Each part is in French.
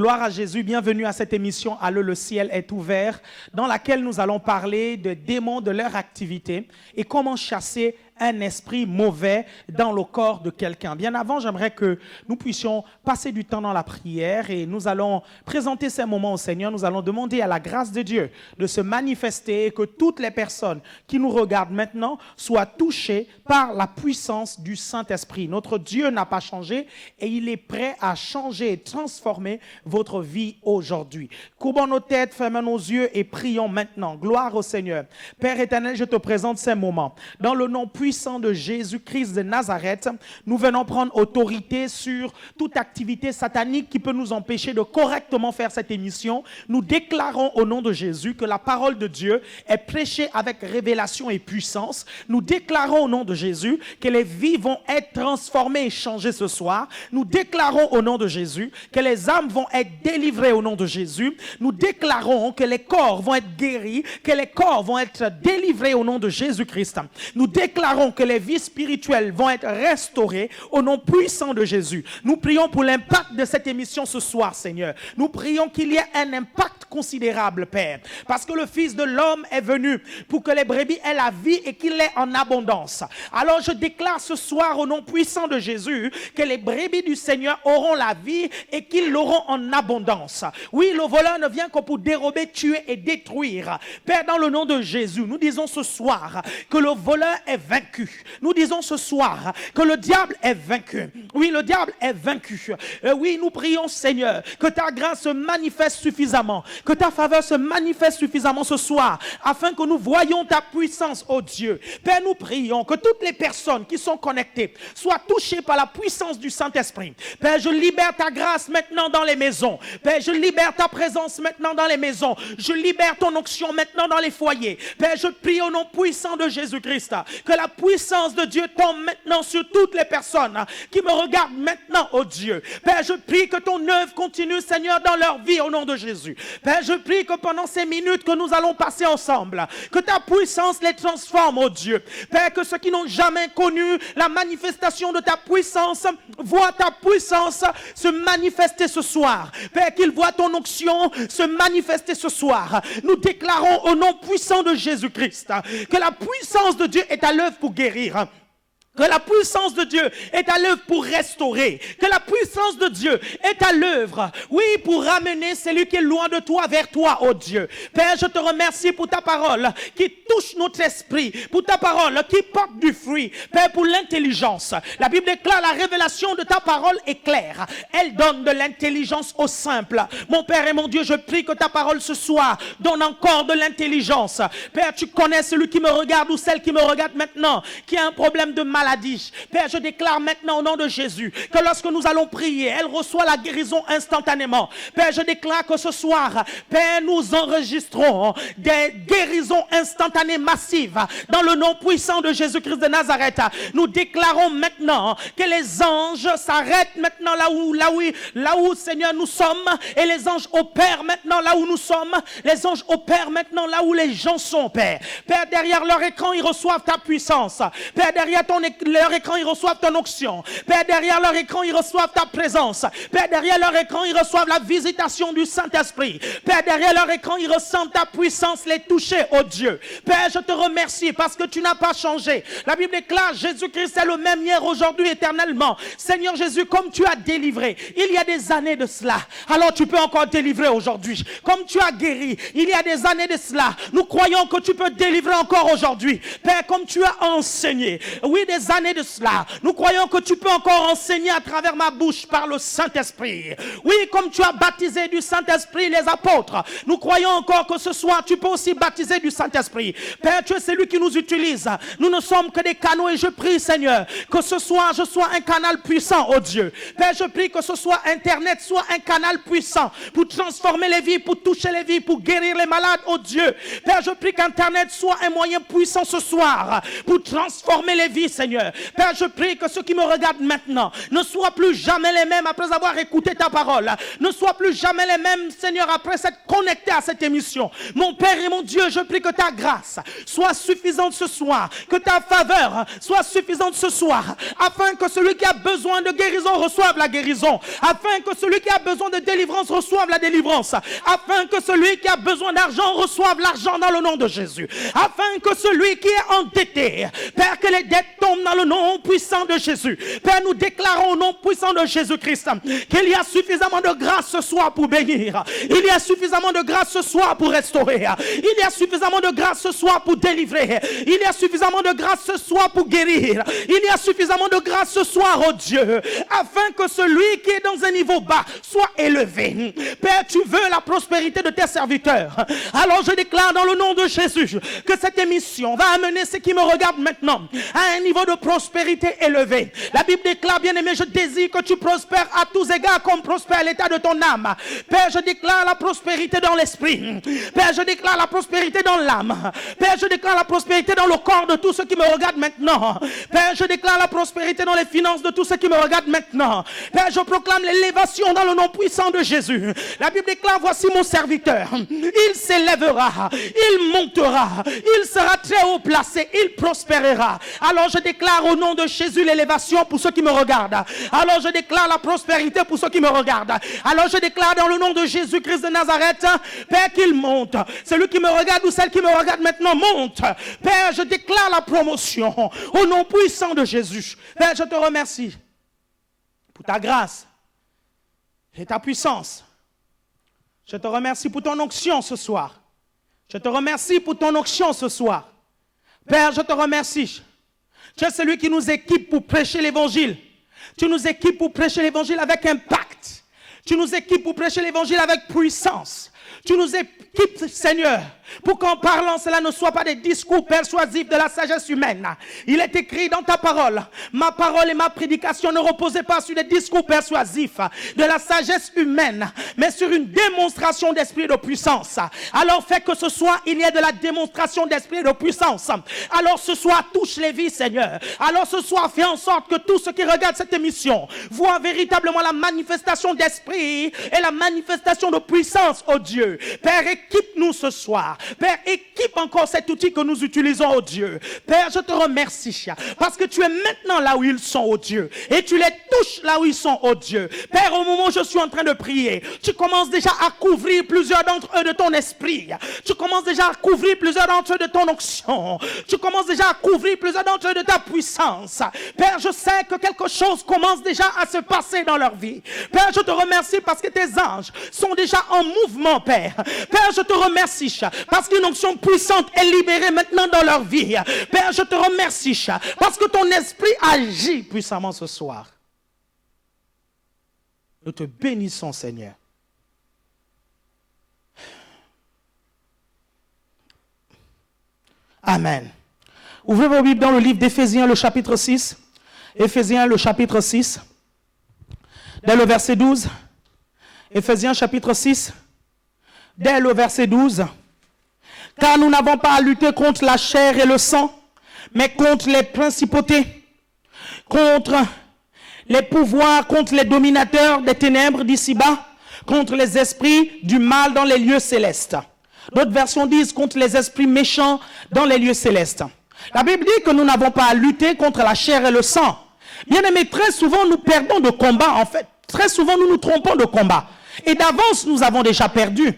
Gloire à Jésus, bienvenue à cette émission Allô, le ciel est ouvert, dans laquelle nous allons parler de démons, de leur activité et comment chasser un esprit mauvais dans le corps de quelqu'un. Bien avant, j'aimerais que nous puissions passer du temps dans la prière et nous allons présenter ces moments au Seigneur. Nous allons demander à la grâce de Dieu de se manifester et que toutes les personnes qui nous regardent maintenant soient touchées par la puissance du Saint-Esprit. Notre Dieu n'a pas changé et il est prêt à changer et transformer votre vie aujourd'hui. Courbons nos têtes, fermons nos yeux et prions maintenant. Gloire au Seigneur. Père éternel, je te présente ces moments. Dans le nom puissant de Jésus-Christ de Nazareth, nous venons prendre autorité sur toute activité satanique qui peut nous empêcher de correctement faire cette émission. Nous déclarons au nom de Jésus que la parole de Dieu est prêchée avec révélation et puissance. Nous déclarons au nom de Jésus que les vies vont être transformées et changées ce soir. Nous déclarons au nom de Jésus que les âmes vont être délivrées au nom de Jésus. Nous déclarons que les corps vont être guéris, que les corps vont être délivrés au nom de Jésus-Christ. Nous déclarons que les vies spirituelles vont être restaurées au nom puissant de Jésus. Nous prions pour l'impact de cette émission ce soir, Seigneur. Nous prions qu'il y ait un impact considérable, Père, parce que le Fils de l'homme est venu pour que les brebis aient la vie et qu'il l'ait en abondance. Alors je déclare ce soir au nom puissant de Jésus que les brebis du Seigneur auront la vie et qu'ils l'auront en abondance. Oui, le voleur ne vient que pour dérober, tuer et détruire. Père, dans le nom de Jésus, nous disons ce soir que le voleur est vaincu. Nous disons ce soir que le diable est vaincu. Oui, le diable est vaincu. Oui, nous prions, Seigneur, que ta grâce se manifeste suffisamment, que ta faveur se manifeste suffisamment ce soir, afin que nous voyions ta puissance, oh Dieu. Père, nous prions que toutes les personnes qui sont connectées soient touchées par la puissance du Saint-Esprit. Père, je libère ta grâce maintenant dans les maisons. Père, je libère ta présence maintenant dans les maisons. Je libère ton onction maintenant dans les foyers. Père, je prie au nom puissant de Jésus-Christ que la puissance de Dieu tombe maintenant sur toutes les personnes qui me regardent maintenant, oh Dieu. Père, je prie que ton œuvre continue, Seigneur, dans leur vie au nom de Jésus. Père, je prie que pendant ces minutes que nous allons passer ensemble, que ta puissance les transforme, oh Dieu. Père, que ceux qui n'ont jamais connu la manifestation de ta puissance voient ta puissance se manifester ce soir. Père, qu'ils voient ton onction se manifester ce soir. Nous déclarons au nom puissant de Jésus-Christ que la puissance de Dieu est à l'œuvre pour guérir. Que la puissance de Dieu est à l'œuvre pour restaurer. Que la puissance de Dieu est à l'œuvre, oui, pour ramener celui qui est loin de toi vers toi, oh Dieu. Père, je te remercie pour ta parole qui touche notre esprit, pour ta parole qui porte du fruit. Père, pour l'intelligence. La Bible déclare la révélation de ta parole est claire. Elle donne de l'intelligence aux simples. Mon Père et mon Dieu, je prie que ta parole ce soir donne encore de l'intelligence. Père, tu connais celui qui me regarde ou celle qui me regarde maintenant, qui a un problème de maladie. Père, je déclare maintenant au nom de Jésus que lorsque nous allons prier, elle reçoit la guérison instantanément. Père, je déclare que ce soir, Père, nous enregistrons des guérisons instantanées massives dans le nom puissant de Jésus-Christ de Nazareth. Nous déclarons maintenant que les anges s'arrêtent maintenant là où Seigneur nous sommes, et les anges opèrent maintenant là où nous sommes. Les anges opèrent maintenant là où les gens sont, Père. Père, derrière leur écran, ils reçoivent ta puissance. Père, derrière leur écran, ils reçoivent ton onction. Père, derrière leur écran, ils reçoivent ta présence. Père, derrière leur écran, ils reçoivent la visitation du Saint-Esprit. Père, derrière leur écran, ils ressentent ta puissance les toucher, oh Dieu. Père, je te remercie parce que tu n'as pas changé. La Bible déclare, Jésus-Christ est le même hier, aujourd'hui, éternellement. Seigneur Jésus, comme tu as délivré il y a des années de cela, alors tu peux encore délivrer aujourd'hui. Comme tu as guéri il y a des années de cela, nous croyons que tu peux délivrer encore aujourd'hui. Père, comme tu as enseigné, oui, des années de cela, nous croyons que tu peux encore enseigner à travers ma bouche par le Saint-Esprit. Oui, comme tu as baptisé du Saint-Esprit les apôtres, nous croyons encore que ce soir tu peux aussi baptiser du Saint-Esprit. Père, tu es celui qui nous utilise. Nous ne sommes que des canaux et je prie, Seigneur, que ce soir je sois un canal puissant, oh Dieu. Père, je prie que ce soit Internet soit un canal puissant pour transformer les vies, pour toucher les vies, pour guérir les malades, oh Dieu. Père, je prie qu'Internet soit un moyen puissant ce soir pour transformer les vies, Seigneur. Seigneur. Père, je prie que ceux qui me regardent maintenant ne soient plus jamais les mêmes après avoir écouté ta parole. Ne soient plus jamais les mêmes, Seigneur, après s'être connectés à cette émission. Mon Père et mon Dieu, je prie que ta grâce soit suffisante ce soir, que ta faveur soit suffisante ce soir, afin que celui qui a besoin de guérison reçoive la guérison, afin que celui qui a besoin de délivrance reçoive la délivrance, afin que celui qui a besoin d'argent reçoive l'argent dans le nom de Jésus, afin que celui qui est endetté, Père, que les dettes tombent dans le nom puissant de Jésus. Père, nous déclarons au nom puissant de Jésus-Christ qu'il y a suffisamment de grâce ce soir pour bénir, il y a suffisamment de grâce ce soir pour restaurer, il y a suffisamment de grâce ce soir pour délivrer, il y a suffisamment de grâce ce soir pour guérir, il y a suffisamment de grâce ce soir, oh Dieu, afin que celui qui est dans un niveau bas soit élevé. Père, tu veux la prospérité de tes serviteurs. Alors je déclare dans le nom de Jésus que cette émission va amener ceux qui me regardent maintenant à un niveau de prospérité élevé. La Bible déclare, bien-aimé, je désire que tu prospères à tous égards comme prospère l'état de ton âme. Père, je déclare la prospérité dans l'esprit. Père, je déclare la prospérité dans l'âme. Père, je déclare la prospérité dans le corps de tous ceux qui me regardent maintenant. Père, je déclare la prospérité dans les finances de tous ceux qui me regardent maintenant. Père, je proclame l'élévation dans le nom puissant de Jésus. La Bible déclare, voici mon serviteur. Il s'élèvera, il montera, il sera très haut placé, il prospérera. Alors je déclare au nom de Jésus l'élévation pour ceux qui me regardent. Alors je déclare la prospérité pour ceux qui me regardent. Alors je déclare dans le nom de Jésus-Christ de Nazareth, Père, qu'il monte. Celui qui me regarde ou celle qui me regarde maintenant monte. Père, je déclare la promotion au nom puissant de Jésus. Père, je te remercie pour ta grâce et ta puissance. Je te remercie pour ton onction ce soir. Je te remercie pour ton onction ce soir. Père, je te remercie. Tu es celui qui nous équipe pour prêcher l'évangile. Tu nous équipes pour prêcher l'évangile avec impact. Tu nous équipes pour prêcher l'évangile avec puissance. Tu nous équipes, Seigneur, pour qu'en parlant, cela ne soit pas des discours persuasifs de la sagesse humaine. Il est écrit dans ta parole, ma parole et ma prédication ne reposaient pas sur des discours persuasifs de la sagesse humaine, mais sur une démonstration d'esprit de puissance. Alors fais que ce soir, il y ait de la démonstration d'esprit de puissance. Alors ce soir, touche les vies, Seigneur. Alors ce soir, fais en sorte que tous ceux qui regardent cette émission voient véritablement la manifestation d'esprit et la manifestation de puissance, oh Dieu. Père, équipe-nous ce soir. Père, équipe encore cet outil que nous utilisons, oh Dieu. Père, je te remercie parce que tu es maintenant là où ils sont, oh Dieu. Et tu les touches là où ils sont, oh Dieu. Père, au moment où je suis en train de prier, tu commences déjà à couvrir plusieurs d'entre eux de ton esprit. Tu commences déjà à couvrir plusieurs d'entre eux de ton onction. Tu commences déjà à couvrir plusieurs d'entre eux de ta puissance. Père, je sais que quelque chose commence déjà à se passer dans leur vie. Père, je te remercie parce que tes anges sont déjà en mouvement, Père. Père, je te remercie parce qu'une onction puissante est libérée maintenant dans leur vie. Père, je te remercie parce que ton esprit agit puissamment ce soir. Nous te bénissons, Seigneur. Amen. Ouvrez vos Bibles dans le livre d'Éphésiens, le chapitre 6. Éphésiens, le chapitre 6. Dès le verset 12. Éphésiens, chapitre 6. Dès le verset 12. Car nous n'avons pas à lutter contre la chair et le sang, mais contre les principautés, contre les pouvoirs, contre les dominateurs des ténèbres d'ici-bas, contre les esprits du mal dans les lieux célestes. D'autres versions disent contre les esprits méchants dans les lieux célestes. La Bible dit que nous n'avons pas à lutter contre la chair et le sang. Bien aimé, très souvent nous perdons de combat en fait. Très souvent nous nous trompons de combat. Et d'avance nous avons déjà perdu.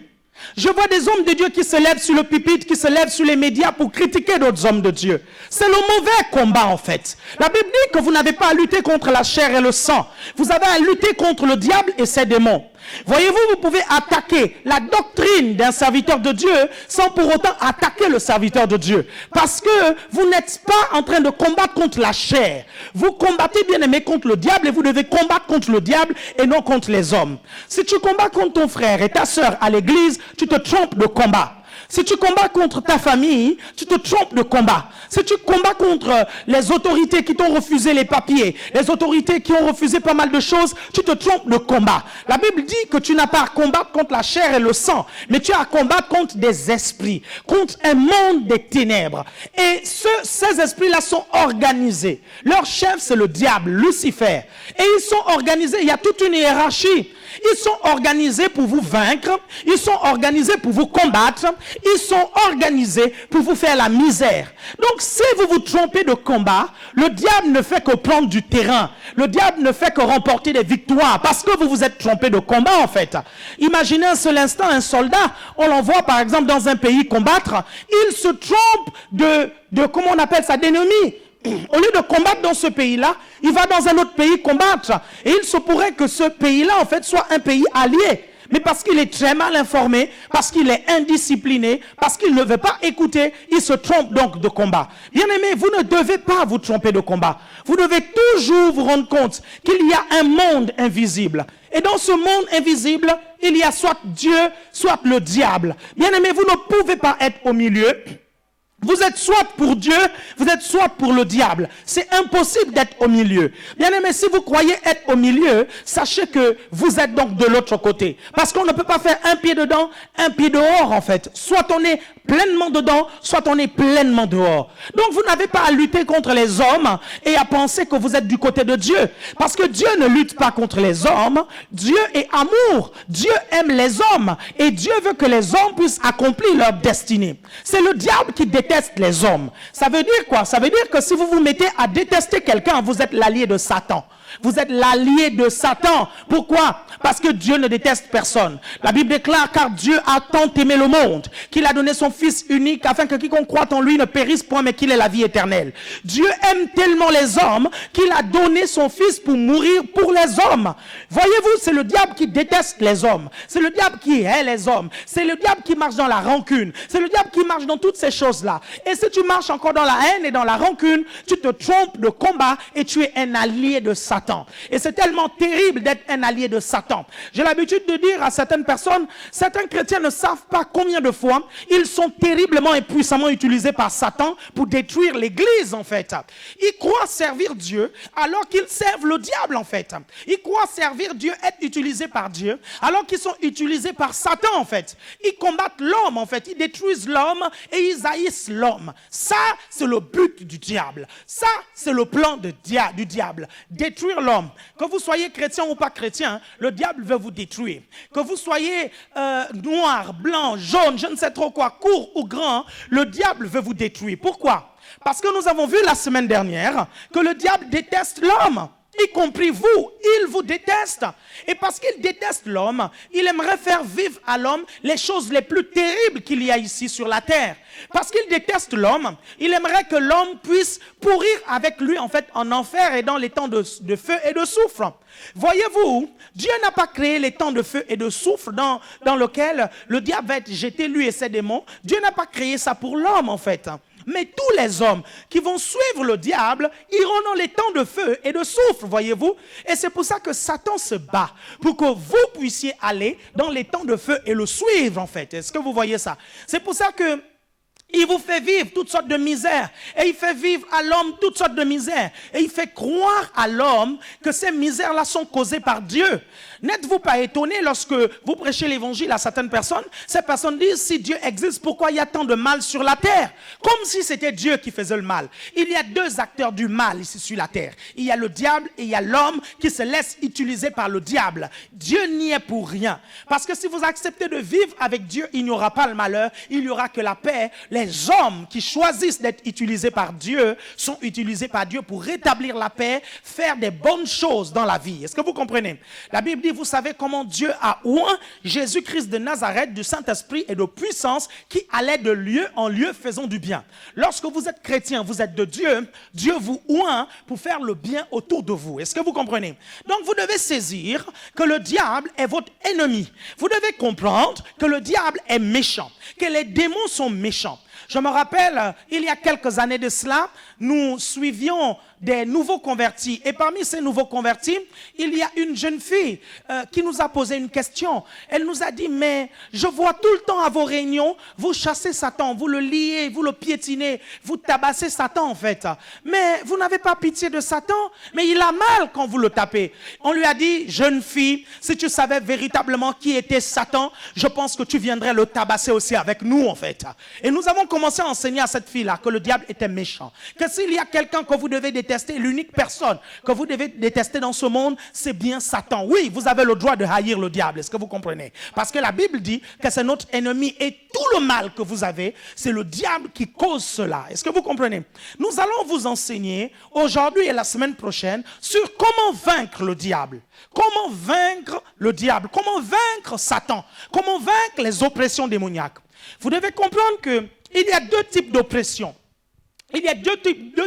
Je vois des hommes de Dieu qui se lèvent sur le pupitre, qui se lèvent sur les médias pour critiquer d'autres hommes de Dieu. C'est le mauvais combat en fait. La Bible dit que vous n'avez pas à lutter contre la chair et le sang. Vous avez à lutter contre le diable et ses démons. Voyez-vous, vous pouvez attaquer la doctrine d'un serviteur de Dieu sans pour autant attaquer le serviteur de Dieu. Parce que vous n'êtes pas en train de combattre contre la chair. Vous combattez, bien aimé, contre le diable et vous devez combattre contre le diable et non contre les hommes. Si tu combats contre ton frère et ta sœur à l'église, tu te trompes de combat. Si tu combats contre ta famille, tu te trompes de combat. Si tu combats contre les autorités qui t'ont refusé les papiers, les autorités qui ont refusé pas mal de choses, tu te trompes de combat. La Bible dit que tu n'as pas à combattre contre la chair et le sang, mais tu as à combattre contre des esprits, contre un monde des ténèbres. Et ces esprits-là sont organisés. Leur chef, c'est le diable, Lucifer. Et ils sont organisés, il y a toute une hiérarchie. Ils sont organisés pour vous vaincre, ils sont organisés pour vous combattre, ils sont organisés pour vous faire la misère. Donc si vous vous trompez de combat, le diable ne fait que prendre du terrain. Le diable ne fait que remporter des victoires parce que vous vous êtes trompé de combat en fait. Imaginez un seul instant un soldat, on l'envoie par exemple dans un pays combattre, il se trompe de comment on appelle ça, d'ennemi. Au lieu de combattre dans ce pays-là, il va dans un autre pays combattre. Et il se pourrait que ce pays-là, en fait, soit un pays allié. Mais parce qu'il est très mal informé, parce qu'il est indiscipliné, parce qu'il ne veut pas écouter, il se trompe donc de combat. Bien-aimés, vous ne devez pas vous tromper de combat. Vous devez toujours vous rendre compte qu'il y a un monde invisible. Et dans ce monde invisible, il y a soit Dieu, soit le diable. Bien-aimés, vous ne pouvez pas être au milieu. Vous êtes soit pour Dieu, vous êtes soit pour le diable. C'est impossible d'être au milieu. Bien aimé, si vous croyez être au milieu, sachez que vous êtes donc de l'autre côté. Parce qu'on ne peut pas faire un pied dedans, un pied dehors en fait. Soit on est pleinement dedans, soit on est pleinement dehors. Donc vous n'avez pas à lutter contre les hommes et à penser que vous êtes du côté de Dieu. Parce que Dieu ne lutte pas contre les hommes. Dieu est amour. Dieu aime les hommes. Et Dieu veut que les hommes puissent accomplir leur destinée. C'est le diable qui déteste les hommes. Ça veut dire quoi? Ça veut dire que si vous vous mettez à détester quelqu'un, vous êtes l'allié de Satan. Vous êtes l'allié de Satan. Pourquoi? Parce que Dieu ne déteste personne. La Bible déclare, car Dieu a tant aimé le monde, qu'il a donné son Fils unique, afin que quiconque croit en lui ne périsse point, mais qu'il ait la vie éternelle. Dieu aime tellement les hommes, qu'il a donné son Fils pour mourir pour les hommes. Voyez-vous, c'est le diable qui déteste les hommes. C'est le diable qui hait les hommes. C'est le diable qui marche dans la rancune. C'est le diable qui marche dans toutes ces choses-là. Et si tu marches encore dans la haine et dans la rancune, tu te trompes de combat et tu es un allié de Satan. Et c'est tellement terrible d'être un allié de Satan. J'ai l'habitude de dire à certaines personnes, certains chrétiens ne savent pas combien de fois ils sont terriblement et puissamment utilisés par Satan pour détruire l'église en fait. Ils croient servir Dieu alors qu'ils servent le diable en fait. Ils croient servir Dieu, être utilisés par Dieu alors qu'ils sont utilisés par Satan en fait. Ils combattent l'homme en fait, ils détruisent l'homme et ils haïssent l'homme. Ça, c'est le but du diable. Ça, c'est le plan du diable. Détruire l'homme. Que vous soyez chrétien ou pas chrétien, le diable veut vous détruire. Que vous soyez noir, blanc, jaune, je ne sais trop quoi, court ou grand, le diable veut vous détruire. Pourquoi? Parce que nous avons vu la semaine dernière que le diable déteste l'homme. Y compris vous, il vous déteste. Et parce qu'il déteste l'homme, il aimerait faire vivre à l'homme les choses les plus terribles qu'il y a ici sur la terre. Parce qu'il déteste l'homme, il aimerait que l'homme puisse pourrir avec lui en fait en enfer et dans les temps de feu et de soufre. Voyez-vous, Dieu n'a pas créé les temps de feu et de soufre dans lequel le diable va être jeté, lui et ses démons. Dieu n'a pas créé ça pour l'homme en fait. Mais tous les hommes qui vont suivre le diable iront dans les temps de feu et de soufre, voyez-vous. Et c'est pour ça que Satan se bat, pour que vous puissiez aller dans les temps de feu et le suivre, en fait. Est-ce que vous voyez ça? C'est pour ça que il vous fait vivre toutes sortes de misères. Et il fait vivre à l'homme toutes sortes de misères. Et il fait croire à l'homme que ces misères-là sont causées par Dieu. N'êtes-vous pas étonné lorsque vous prêchez l'évangile à certaines personnes? Ces personnes disent, si Dieu existe, pourquoi il y a tant de mal sur la terre? Comme si c'était Dieu qui faisait le mal. Il y a deux acteurs du mal ici sur la terre. Il y a le diable et il y a l'homme qui se laisse utiliser par le diable. Dieu n'y est pour rien. Parce que si vous acceptez de vivre avec Dieu, il n'y aura pas le malheur, il n'y aura que la paix. Les hommes qui choisissent d'être utilisés par Dieu sont utilisés par Dieu pour rétablir la paix, faire des bonnes choses dans la vie. Est-ce que vous comprenez? La Bible dit, vous savez comment Dieu a oint Jésus-Christ de Nazareth du Saint-Esprit et de puissance qui allait de lieu en lieu faisant du bien. Lorsque vous êtes chrétien, vous êtes de Dieu, Dieu vous oint pour faire le bien autour de vous. Est-ce que vous comprenez? Donc vous devez saisir que le diable est votre ennemi. Vous devez comprendre que le diable est méchant, que les démons sont méchants. Je me rappelle, il y a quelques années de cela, nous suivions des nouveaux convertis. Et parmi ces nouveaux convertis, il y a une jeune fille qui nous a posé une question. Elle nous a dit, mais je vois tout le temps à vos réunions, vous chassez Satan, vous le liez, vous le piétinez, vous tabassez Satan en fait. Mais vous n'avez pas pitié de Satan, mais il a mal quand vous le tapez. On lui a dit, jeune fille, si tu savais véritablement qui était Satan, je pense que tu viendrais le tabasser aussi avec nous en fait. Et nous avons commencé à enseigner à cette fille-là que le diable était méchant. Que s'il y a quelqu'un que vous devez détester, l'unique personne que vous devez détester dans ce monde, c'est bien Satan. Oui, vous avez le droit de haïr le diable, est-ce que vous comprenez? Parce que la Bible dit que c'est notre ennemi et tout le mal que vous avez, c'est le diable qui cause cela. Est-ce que vous comprenez? Nous allons vous enseigner aujourd'hui et la semaine prochaine sur comment vaincre le diable. Comment vaincre le diable? Comment vaincre Satan? Comment vaincre les oppressions démoniaques? Vous devez comprendre qu'il y a deux types d'oppression. Il y a deux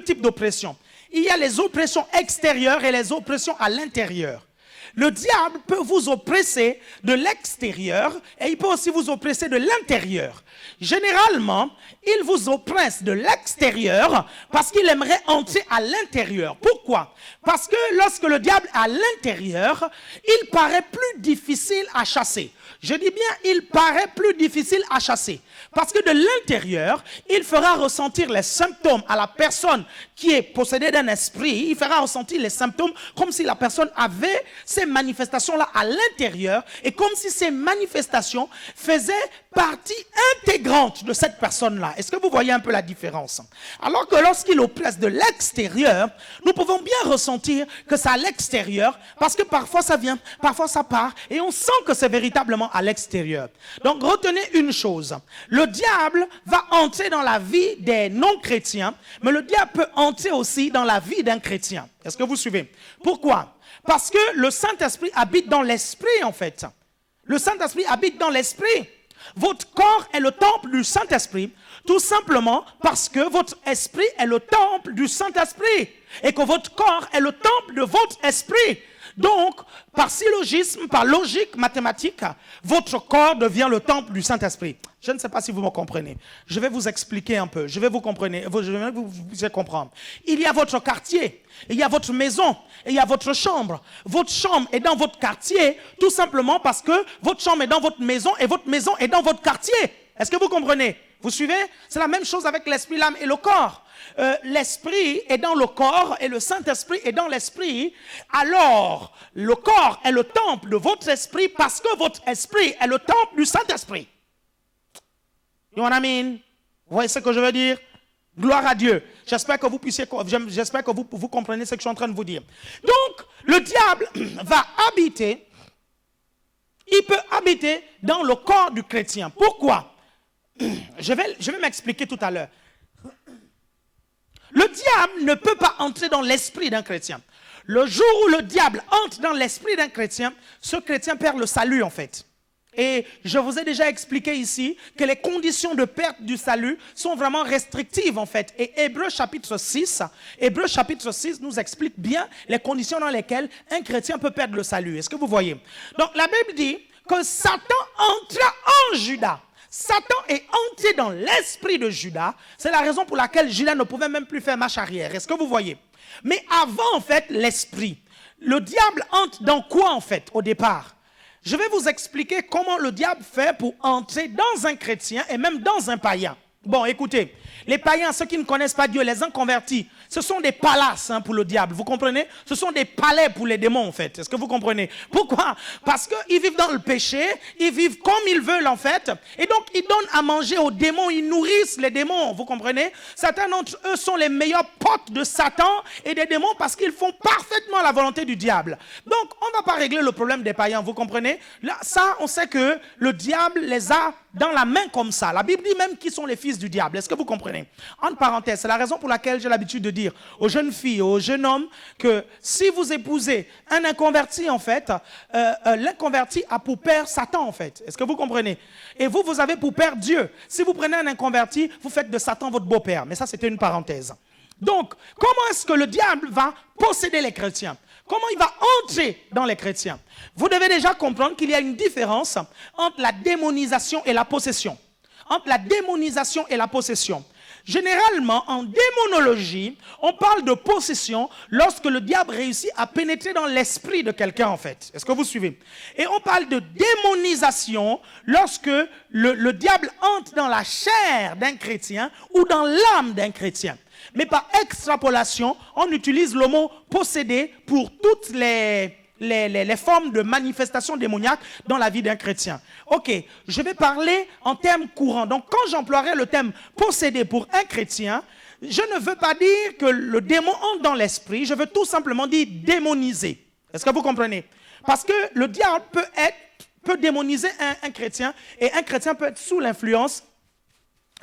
types d'oppression. Il y a les oppressions extérieures et les oppressions à l'intérieur. Le diable peut vous oppresser de l'extérieur et il peut aussi vous oppresser de l'intérieur. Généralement, il vous oppresse de l'extérieur parce qu'il aimerait entrer à l'intérieur. Pourquoi? Parce que lorsque le diable est à l'intérieur, il paraît plus difficile à chasser. Je dis bien, il paraît plus difficile à chasser. Parce que de l'intérieur, il fera ressentir les symptômes à la personne qui est possédée d'un esprit. Il fera ressentir les symptômes comme si la personne avait ces manifestations-là à l'intérieur et comme si ces manifestations faisaient partie intégrante de cette personne-là. Est-ce que vous voyez un peu la différence? Alors que lorsqu'il oppresse de l'extérieur, nous pouvons bien ressentir que c'est à l'extérieur parce que parfois ça vient, parfois ça part et on sent que c'est véritablement à l'extérieur. Donc retenez une chose, le diable va entrer dans la vie des non-chrétiens, mais le diable peut entrer aussi dans la vie d'un chrétien. Est-ce que vous suivez? Pourquoi? Parce que le Saint-Esprit habite dans l'esprit en fait. Le Saint-Esprit habite dans l'esprit. Votre corps est le temple du Saint-Esprit, tout simplement parce que votre esprit est le temple du Saint-Esprit et que votre corps est le temple de votre esprit. Donc, par syllogisme, par logique mathématique, votre corps devient le temple du Saint-Esprit. Je ne sais pas si vous me comprenez. Je vais vous expliquer un peu. Je vais vous comprendre. Il y a votre quartier, il y a votre maison, et il y a votre chambre. Votre chambre est dans votre quartier, tout simplement parce que votre chambre est dans votre maison et votre maison est dans votre quartier. Est-ce que vous comprenez? Vous suivez? C'est la même chose avec l'esprit, l'âme et le corps. L'esprit est dans le corps et le Saint-Esprit est dans l'esprit. Alors, le corps est le temple de votre esprit parce que votre esprit est le temple du Saint-Esprit. You know what I mean? Vous voyez ce que je veux dire? Gloire à Dieu. J'espère que vous comprenez ce que je suis en train de vous dire. Donc, le diable va habiter, il peut habiter dans le corps du chrétien. Pourquoi? Je vais m'expliquer tout à l'heure. Le diable ne peut pas entrer dans l'esprit d'un chrétien. Le jour où le diable entre dans l'esprit d'un chrétien, ce chrétien perd le salut en fait. Et je vous ai déjà expliqué ici que les conditions de perte du salut sont vraiment restrictives en fait. Et Hébreux chapitre 6 nous explique bien les conditions dans lesquelles un chrétien peut perdre le salut. Est-ce que vous voyez? Donc la Bible dit que Satan entra en Judas. Satan est entré dans l'esprit de Judas. C'est la raison pour laquelle Judas ne pouvait même plus faire marche arrière. Est-ce que vous voyez? Mais avant en fait l'esprit, le diable entre dans quoi en fait au départ? Je vais vous expliquer comment le diable fait pour entrer dans un chrétien et même dans un païen. Bon, écoutez, les païens, ceux qui ne connaissent pas Dieu, les inconvertis, ce sont des palaces pour le diable, vous comprenez? Ce sont des palais pour les démons en fait, est-ce que vous comprenez? Pourquoi? Parce qu'ils vivent dans le péché, ils vivent comme ils veulent en fait, et donc ils donnent à manger aux démons, ils nourrissent les démons, vous comprenez? Certains d'entre eux sont les meilleurs potes de Satan et des démons parce qu'ils font parfaitement la volonté du diable. Donc on ne va pas régler le problème des païens, vous comprenez? Là, ça, on sait que le diable les a dans la main comme ça. La Bible dit même qu'ils sont les fils du diable. Est-ce que vous comprenez? Entre parenthèses, c'est la raison pour laquelle j'ai l'habitude de dire aux jeunes filles, aux jeunes hommes, que si vous épousez un inconverti, en fait, l'inconverti a pour père Satan, en fait. Est-ce que vous comprenez? Et vous, vous avez pour père Dieu. Si vous prenez un inconverti, vous faites de Satan votre beau-père. Mais ça, c'était une parenthèse. Donc, comment est-ce que le diable va posséder les chrétiens? Comment il va entrer dans les chrétiens? Vous devez déjà comprendre qu'il y a une différence entre la démonisation et la possession. entre la démonisation et la possession. Généralement, en démonologie, on parle de possession lorsque le diable réussit à pénétrer dans l'esprit de quelqu'un, en fait. Est-ce que vous suivez? Et on parle de démonisation lorsque le diable entre dans la chair d'un chrétien ou dans l'âme d'un chrétien. Mais par extrapolation, on utilise le mot posséder pour toutes les formes de manifestations démoniaques dans la vie d'un chrétien. Ok, je vais parler en termes courants. Donc, quand j'emploierai le terme posséder pour un chrétien, je ne veux pas dire que le démon entre dans l'esprit, je veux tout simplement dire démoniser. Est-ce que vous comprenez? Parce que le diable peut démoniser un chrétien et un chrétien peut être sous l'influence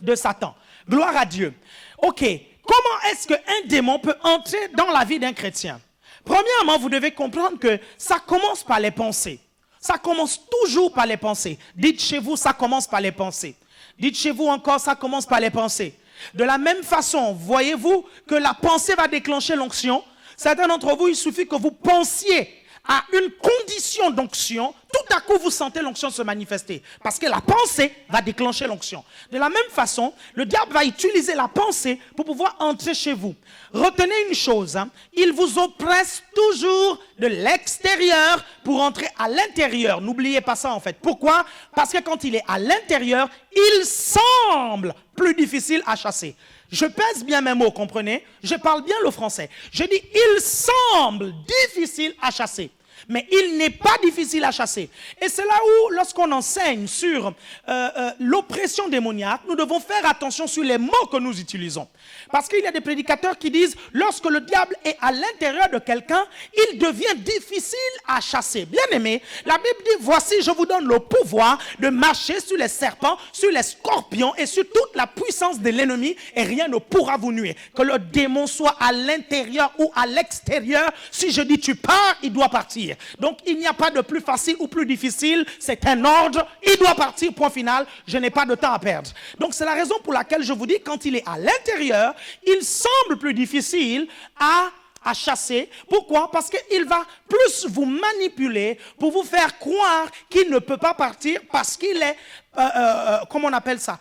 de Satan. Gloire à Dieu. Ok, comment est-ce qu'un démon peut entrer dans la vie d'un chrétien? Premièrement, vous devez comprendre que ça commence par les pensées. Ça commence toujours par les pensées. Dites chez vous, ça commence par les pensées. Dites chez vous encore, ça commence par les pensées. De la même façon, voyez-vous que la pensée va déclencher l'onction. Certains d'entre vous, il suffit que vous pensiez à une condition d'onction, tout à coup vous sentez l'onction se manifester. Parce que la pensée va déclencher l'onction. De la même façon, le diable va utiliser la pensée pour pouvoir entrer chez vous. Retenez une chose, il vous oppresse toujours de l'extérieur pour entrer à l'intérieur. N'oubliez pas ça en fait. Pourquoi? Parce que quand il est à l'intérieur, il semble plus difficile à chasser. Je pèse bien mes mots, comprenez? Je parle bien le français. Je dis, il semble difficile à chasser. Mais il n'est pas difficile à chasser. Et c'est là où, lorsqu'on enseigne sur l'oppression démoniaque, nous devons faire attention sur les mots que nous utilisons. Parce qu'il y a des prédicateurs qui disent, lorsque le diable est à l'intérieur de quelqu'un, il devient difficile à chasser. Bien aimé, la Bible dit, voici, je vous donne le pouvoir de marcher sur les serpents, sur les scorpions et sur toute la puissance de l'ennemi et rien ne pourra vous nuire. Que le démon soit à l'intérieur ou à l'extérieur, si je dis tu pars, il doit partir. Donc, il n'y a pas de plus facile ou plus difficile. C'est un ordre. Il doit partir, point final. Je n'ai pas de temps à perdre. Donc, c'est la raison pour laquelle je vous dis, quand il est à l'intérieur, il semble plus difficile à chasser. Pourquoi? Parce qu'il va plus vous manipuler pour vous faire croire qu'il ne peut pas partir parce qu'il est, comment on appelle ça,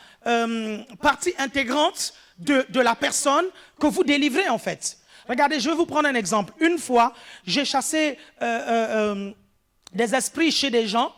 partie intégrante de la personne que vous délivrez, en fait. Regardez, je vais vous prendre un exemple. Une fois, j'ai chassé des esprits chez des gens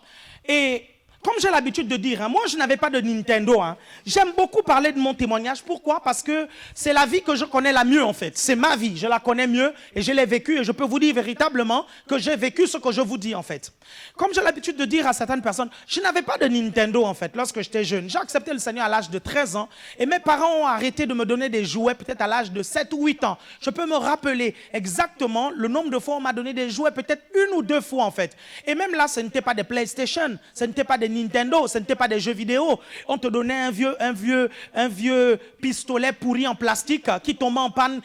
et comme j'ai l'habitude de dire, moi je n'avais pas de Nintendo. J'aime beaucoup parler de mon témoignage. Pourquoi? Parce que c'est la vie que je connais la mieux en fait. C'est ma vie, je la connais mieux et je l'ai vécue et je peux vous dire véritablement que j'ai vécu ce que je vous dis en fait. Comme j'ai l'habitude de dire à certaines personnes, je n'avais pas de Nintendo en fait lorsque j'étais jeune. J'ai accepté le Seigneur à l'âge de 13 ans et mes parents ont arrêté de me donner des jouets peut-être à l'âge de 7 ou 8 ans. Je peux me rappeler exactement le nombre de fois où on m'a donné des jouets, peut-être 1 ou 2 fois en fait. Et même là, ce n'était pas des PlayStation, ce n'était pas des Nintendo, ce n'était pas des jeux vidéo. On te donnait un vieux pistolet pourri en plastique qui tombait en panne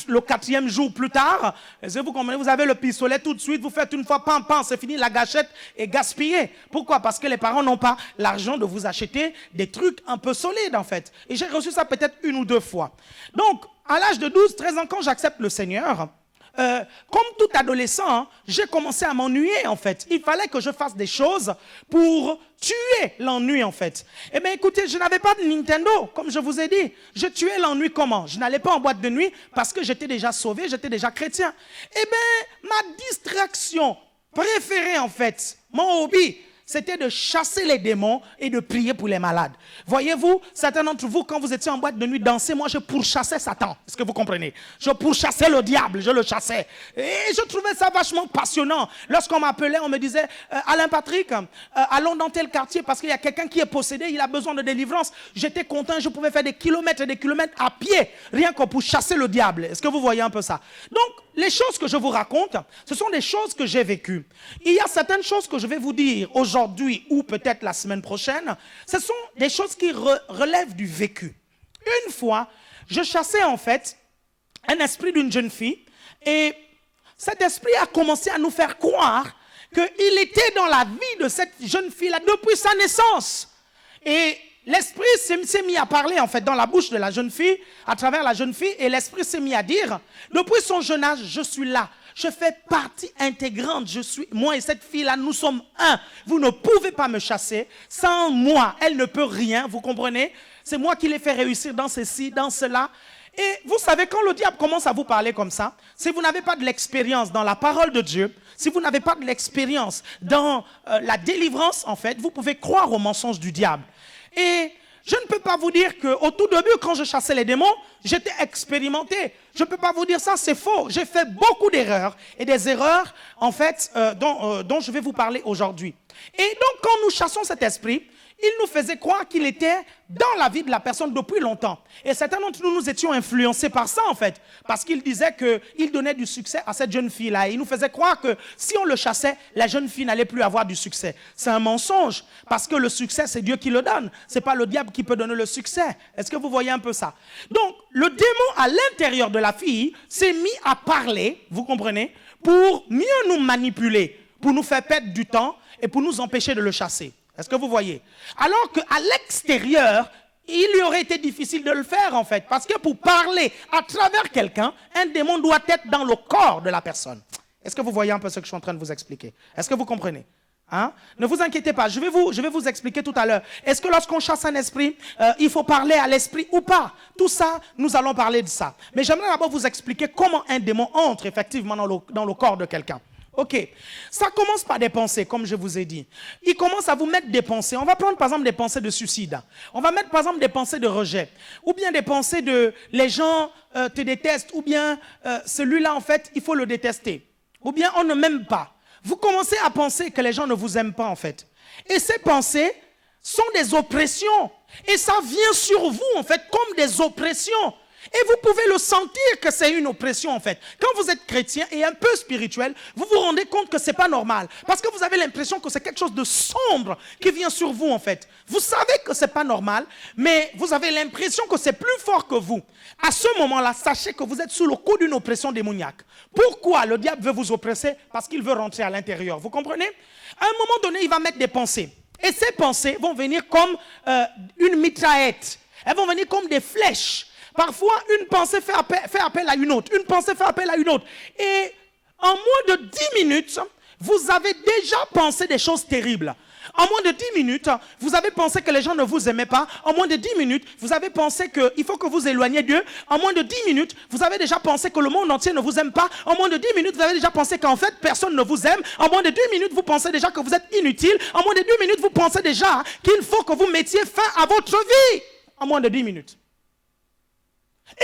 le 4e jour plus tard. Et vous comprenez, vous avez le pistolet tout de suite, vous faites une fois, pam, pam, c'est fini, la gâchette est gaspillée. Pourquoi? Parce que les parents n'ont pas l'argent de vous acheter des trucs un peu solides en fait. Et j'ai reçu ça peut-être 1 ou 2 fois. Donc, à l'âge de 12-13 ans, quand j'accepte le Seigneur, comme tout adolescent, j'ai commencé à m'ennuyer en fait. Il fallait que je fasse des choses pour tuer l'ennui en fait. Eh bien écoutez, je n'avais pas de Nintendo, comme je vous ai dit. Je tuais l'ennui comment? Je n'allais pas en boîte de nuit parce que j'étais déjà sauvé, j'étais déjà chrétien. Eh bien, ma distraction préférée en fait, mon hobby, c'était de chasser les démons et de prier pour les malades. Voyez-vous, certains d'entre vous, quand vous étiez en boîte de nuit danser, moi je pourchassais Satan. Est-ce que vous comprenez? Je pourchassais le diable, je le chassais. Et je trouvais ça vachement passionnant. Lorsqu'on m'appelait, on me disait, Alain Patrick, allons dans tel quartier parce qu'il y a quelqu'un qui est possédé, il a besoin de délivrance. J'étais content, je pouvais faire des kilomètres et des kilomètres à pied, rien que pour chasser le diable. Est-ce que vous voyez un peu ça? Donc, les choses que je vous raconte, ce sont des choses que j'ai vécues. Il y a certaines choses que je vais vous dire aujourd'hui ou peut-être la semaine prochaine. Ce sont des choses qui relèvent du vécu. Une fois, je chassais en fait un esprit d'une jeune fille et cet esprit a commencé à nous faire croire qu'il était dans la vie de cette jeune fille-là depuis sa naissance. Et l'esprit s'est mis à parler en fait dans la bouche de la jeune fille, à travers la jeune fille, et l'esprit s'est mis à dire, depuis son jeune âge, je suis là. Je fais partie intégrante. Moi et cette fille-là, nous sommes un. Vous ne pouvez pas me chasser. Sans moi, elle ne peut rien. Vous comprenez? C'est moi qui l'ai fait réussir dans ceci, dans cela. Et vous savez, quand le diable commence à vous parler comme ça, si vous n'avez pas de l'expérience dans la parole de Dieu, si vous n'avez pas de l'expérience dans la délivrance, en fait, vous pouvez croire aux mensonges du diable. Et je ne peux pas vous dire qu'au tout début, quand je chassais les démons, j'étais expérimenté. Je ne peux pas vous dire ça, c'est faux. J'ai fait beaucoup d'erreurs. Et des erreurs, en fait, dont je vais vous parler aujourd'hui. Et donc, quand nous chassons cet esprit, il nous faisait croire qu'il était dans la vie de la personne depuis longtemps. Et certains d'entre nous, nous étions influencés par ça, en fait. Parce qu'il disait qu'il donnait du succès à cette jeune fille-là. Et il nous faisait croire que si on le chassait, la jeune fille n'allait plus avoir du succès. C'est un mensonge. Parce que le succès, c'est Dieu qui le donne. Ce n'est pas le diable qui peut donner le succès. Est-ce que vous voyez un peu ça? Donc, le démon à l'intérieur de la fille s'est mis à parler, vous comprenez, pour mieux nous manipuler, pour nous faire perdre du temps et pour nous empêcher de le chasser. Est-ce que vous voyez? Alors qu'à l'extérieur, il lui aurait été difficile de le faire en fait. Parce que pour parler à travers quelqu'un, un démon doit être dans le corps de la personne. Est-ce que vous voyez un peu ce que je suis en train de vous expliquer? Est-ce que vous comprenez? Hein? Ne vous inquiétez pas, je vais vous expliquer tout à l'heure. Est-ce que lorsqu'on chasse un esprit, il faut parler à l'esprit ou pas? Tout ça, nous allons parler de ça. Mais j'aimerais d'abord vous expliquer comment un démon entre effectivement dans le corps de quelqu'un. Ok, ça commence par des pensées, comme je vous ai dit. Il commence à vous mettre des pensées. On va prendre par exemple des pensées de suicide. On va mettre par exemple des pensées de rejet. Ou bien des pensées de les gens te détestent. Ou bien celui-là en fait, il faut le détester. Ou bien on ne m'aime pas. Vous commencez à penser que les gens ne vous aiment pas en fait. Et ces pensées sont des oppressions. Et ça vient sur vous en fait comme des oppressions. Et vous pouvez le sentir que c'est une oppression en fait. Quand vous êtes chrétien et un peu spirituel, vous vous rendez compte que ce n'est pas normal. Parce que vous avez l'impression que c'est quelque chose de sombre qui vient sur vous en fait. Vous savez que ce n'est pas normal, mais vous avez l'impression que c'est plus fort que vous. À ce moment-là, sachez que vous êtes sous le coup d'une oppression démoniaque. Pourquoi le diable veut vous oppresser? Parce qu'il veut rentrer à l'intérieur. Vous comprenez? À un moment donné, il va mettre des pensées. Et ces pensées vont venir comme une mitraillette. Elles vont venir comme des flèches. Parfois, une pensée fait appel à une autre. Une pensée fait appel à une autre. Et en moins de 10 minutes, vous avez déjà pensé des choses terribles. En moins de 10 minutes, vous avez pensé que les gens ne vous aimaient pas. En moins de 10 minutes, vous avez pensé qu'il faut que vous éloigniez Dieu. En moins de 10 minutes, vous avez déjà pensé que le monde entier ne vous aime pas. En moins de 10 minutes, vous avez déjà pensé qu'en fait, personne ne vous aime. En moins de 10 minutes, vous pensez déjà que vous êtes inutile. En moins de 10 minutes, vous pensez déjà qu'il faut que vous mettiez fin à votre vie. En moins de 10 minutes.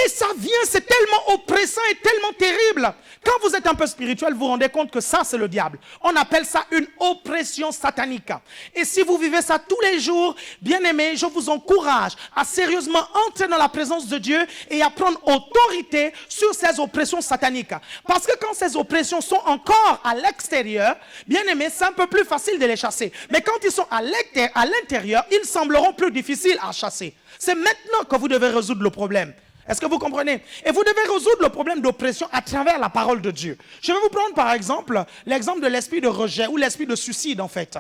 Et ça vient, c'est tellement oppressant et tellement terrible. Quand vous êtes un peu spirituel, vous vous rendez compte que ça, c'est le diable. On appelle ça une oppression satanique. Et si vous vivez ça tous les jours, bien aimés, je vous encourage à sérieusement entrer dans la présence de Dieu et à prendre autorité sur ces oppressions sataniques. Parce que quand ces oppressions sont encore à l'extérieur, bien aimés, c'est un peu plus facile de les chasser. Mais quand ils sont à l'intérieur, ils sembleront plus difficiles à chasser. C'est maintenant que vous devez résoudre le problème. Est-ce que vous comprenez? Et vous devez résoudre le problème d'oppression à travers la parole de Dieu. Je vais vous prendre par exemple l'exemple de l'esprit de rejet ou l'esprit de suicide en fait.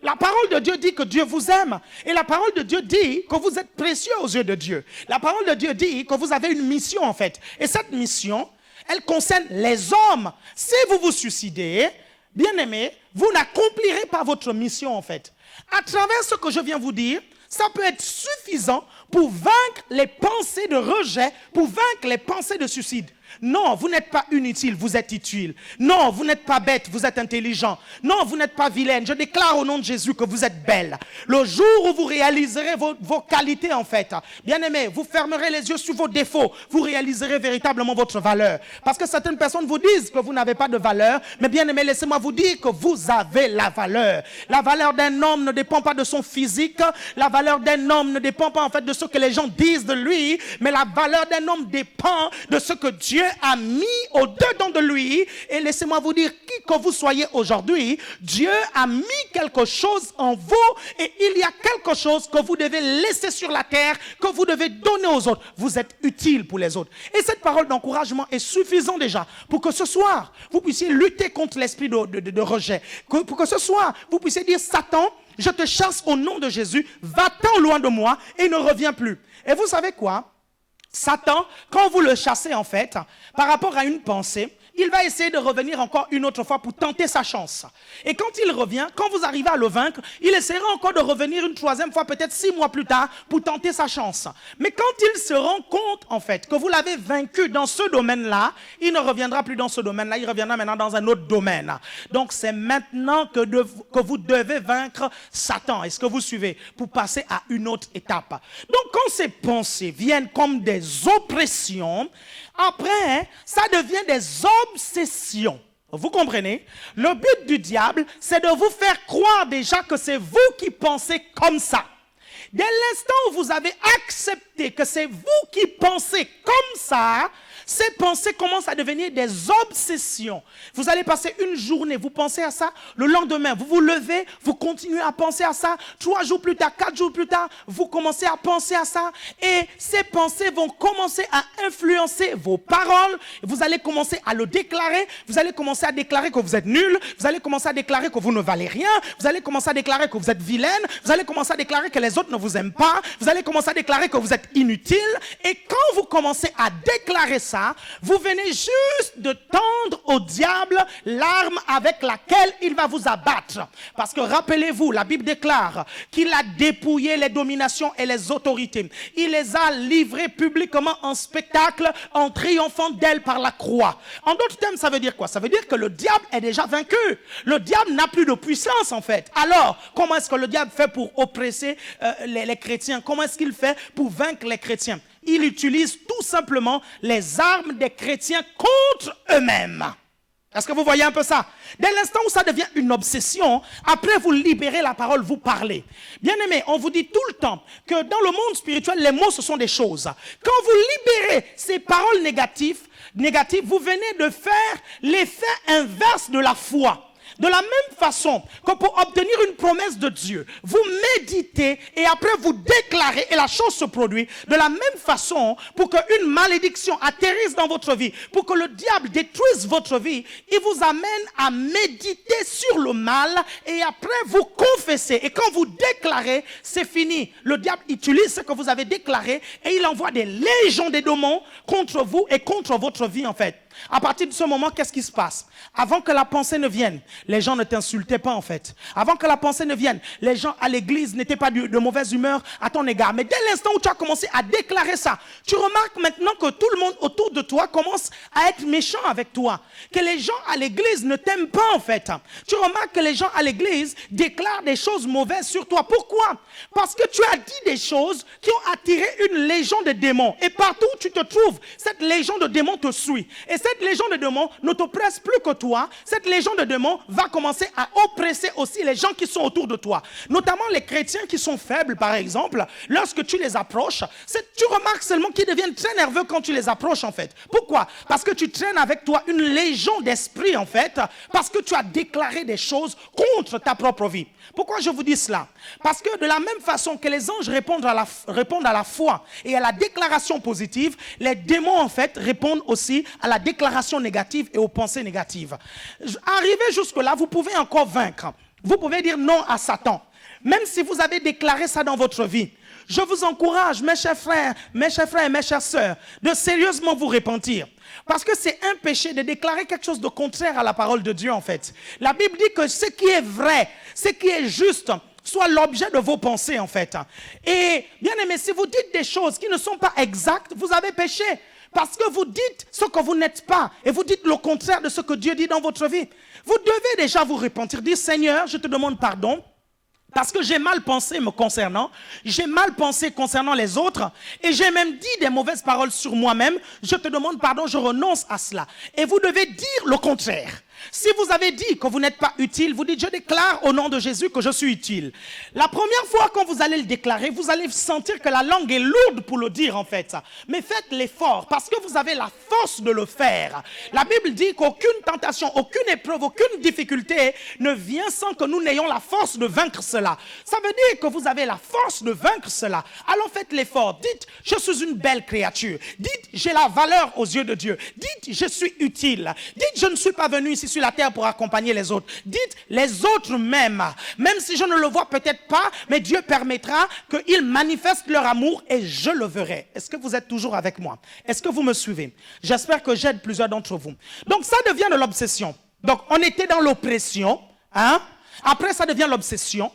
La parole de Dieu dit que Dieu vous aime. Et la parole de Dieu dit que vous êtes précieux aux yeux de Dieu. La parole de Dieu dit que vous avez une mission en fait. Et cette mission, elle concerne les hommes. Si vous vous suicidez, bien aimé, vous n'accomplirez pas votre mission en fait. À travers ce que je viens vous dire, ça peut être suffisant pour vaincre les pensées de rejet, pour vaincre les pensées de suicide. Non, vous n'êtes pas inutile, vous êtes utile. Non, vous n'êtes pas bête, vous êtes intelligent. Non, vous n'êtes pas vilaine. Je déclare au nom de Jésus que vous êtes belle. Le jour où vous réaliserez vos qualités en fait, bien aimé, vous fermerez les yeux sur vos défauts. Vous réaliserez véritablement votre valeur. Parce que certaines personnes vous disent que vous n'avez pas de valeur. Mais bien aimé, laissez-moi vous dire que vous avez la valeur. La valeur d'un homme ne dépend pas de son physique. La valeur d'un homme ne dépend pas en fait de ce que les gens disent de lui. Mais la valeur d'un homme dépend de ce que Dieu a mis au-dedans de lui. Et laissez-moi vous dire, qui que vous soyez aujourd'hui, Dieu a mis quelque chose en vous et il y a quelque chose que vous devez laisser sur la terre, que vous devez donner aux autres. Vous êtes utile pour les autres. Et cette parole d'encouragement est suffisante déjà pour que ce soir, vous puissiez lutter contre l'esprit de rejet. Pour que ce soir, vous puissiez dire, Satan, je te chasse au nom de Jésus, va-t'en loin de moi et ne reviens plus. Et vous savez quoi? Satan, quand vous le chassez en fait, par rapport à une pensée, il va essayer de revenir encore une autre fois pour tenter sa chance. Et quand il revient, quand vous arrivez à le vaincre, il essaiera encore de revenir une troisième fois, peut-être 6 mois plus tard, pour tenter sa chance. Mais quand il se rend compte, en fait, que vous l'avez vaincu dans ce domaine-là, il ne reviendra plus dans ce domaine-là, il reviendra maintenant dans un autre domaine. Donc c'est maintenant que vous devez vaincre Satan. Est-ce que vous suivez? Pour passer à une autre étape. Donc quand ces pensées viennent comme des oppressions, après, ça devient des obsessions. Vous comprenez? Le but du diable, c'est de vous faire croire déjà que c'est vous qui pensez comme ça. Dès l'instant où vous avez accepté que c'est vous qui pensez comme ça, ces pensées commencent à devenir des obsessions. Vous allez passer une journée, vous pensez à ça. Le lendemain, vous vous levez, vous continuez à penser à ça. 3 jours plus tard, 4 jours plus tard, vous commencez à penser à ça. Et ces pensées vont commencer à influencer vos paroles. Vous allez commencer à le déclarer. Vous allez commencer à déclarer que vous êtes nul. Vous allez commencer à déclarer que vous ne valez rien. Vous allez commencer à déclarer que vous êtes vilaine. Vous allez commencer à déclarer que les autres ne vous aiment pas. Vous allez commencer à déclarer que vous êtes inutile. Et quand vous commencez à déclarer ça, vous venez juste de tendre au diable l'arme avec laquelle il va vous abattre. Parce que rappelez-vous, la Bible déclare qu'il a dépouillé les dominations et les autorités. Il les a livrées publiquement en spectacle en triomphant d'elles par la croix. En d'autres termes, ça veut dire quoi? Ça veut dire que le diable est déjà vaincu. Le diable n'a plus de puissance en fait. Alors, comment est-ce que le diable fait pour oppresser les chrétiens? Comment est-ce qu'il fait pour vaincre les chrétiens? Il utilise tout simplement les armes des chrétiens contre eux-mêmes. Est-ce que vous voyez un peu ça? Dès l'instant où ça devient une obsession, après vous libérez la parole, vous parlez. Bien aimé, on vous dit tout le temps que dans le monde spirituel, les mots, ce sont des choses. Quand vous libérez ces paroles négatives, vous venez de faire l'effet inverse de la foi. De la même façon que pour obtenir une promesse de Dieu, vous méditez et après vous déclarez et la chose se produit. De la même façon, pour qu'une malédiction atterrisse dans votre vie, pour que le diable détruise votre vie, il vous amène à méditer sur le mal et après vous confessez. Et quand vous déclarez, c'est fini. Le diable utilise ce que vous avez déclaré et il envoie des légions de démons contre vous et contre votre vie en fait. À partir de ce moment, qu'est-ce qui se passe? Avant que la pensée ne vienne, les gens ne t'insultaient pas en fait. Avant que la pensée ne vienne, les gens à l'église n'étaient pas de mauvaise humeur à ton égard. Mais dès l'instant où tu as commencé à déclarer ça, tu remarques maintenant que tout le monde autour de toi commence à être méchant avec toi. Que les gens à l'église ne t'aiment pas en fait. Tu remarques que les gens à l'église déclarent des choses mauvaises sur toi. Pourquoi? Parce que tu as dit des choses qui ont attiré une légion de démons. Et partout où tu te trouves, cette légion de démons te suit. Et cette légion de démons ne t'oppresse plus que toi. Cette légion de démons va commencer à oppresser aussi les gens qui sont autour de toi. Notamment les chrétiens qui sont faibles, par exemple. Lorsque tu les approches, tu remarques seulement qu'ils deviennent très nerveux quand tu les approches, en fait. Pourquoi? Parce que tu traînes avec toi une légion d'esprit, en fait. Parce que tu as déclaré des choses contre ta propre vie. Pourquoi je vous dis cela? Parce que de la même façon que les anges répondent à la foi et à la déclaration positive, les démons, en fait, répondent aussi à la déclaration négative et aux pensées négatives. Arrivé jusque-là, vous pouvez encore vaincre. Vous pouvez dire non à Satan. Même si vous avez déclaré ça dans votre vie. Je vous encourage, mes chers frères et mes chères sœurs, de sérieusement vous repentir. Parce que c'est un péché de déclarer quelque chose de contraire à la parole de Dieu, en fait. La Bible dit que ce qui est vrai, ce qui est juste, soit l'objet de vos pensées, en fait. Et, bien aimé, si vous dites des choses qui ne sont pas exactes, vous avez péché. Parce que vous dites ce que vous n'êtes pas. Et vous dites le contraire de ce que Dieu dit dans votre vie. Vous devez déjà vous repentir. Dire, Seigneur, je te demande pardon. Parce que j'ai mal pensé me concernant, j'ai mal pensé concernant les autres, et j'ai même dit des mauvaises paroles sur moi-même. Je te demande pardon, je renonce à cela. Et vous devez dire le contraire. Si vous avez dit que vous n'êtes pas utile, vous dites, je déclare au nom de Jésus que je suis utile. La première fois quand vous allez le déclarer, vous allez sentir que la langue est lourde pour le dire en fait. Mais faites l'effort parce que vous avez la force de le faire. La Bible dit qu'aucune tentation, aucune épreuve, aucune difficulté ne vient sans que nous n'ayons la force de vaincre cela. Ça veut dire que vous avez la force de vaincre cela. Alors faites l'effort. Dites, je suis une belle créature. Dites, j'ai la valeur aux yeux de Dieu. Dites, je suis utile. Dites, je ne suis pas venu ici sur la terre pour accompagner les autres. Dites les autres même si je ne le vois peut-être pas, mais Dieu permettra qu'ils manifestent leur amour et je le verrai. Est-ce que vous êtes toujours avec moi? Est-ce que vous me suivez? J'espère que j'aide plusieurs d'entre vous. Donc ça devient de l'obsession. Donc on était dans l'oppression, hein? Après ça devient l'obsession.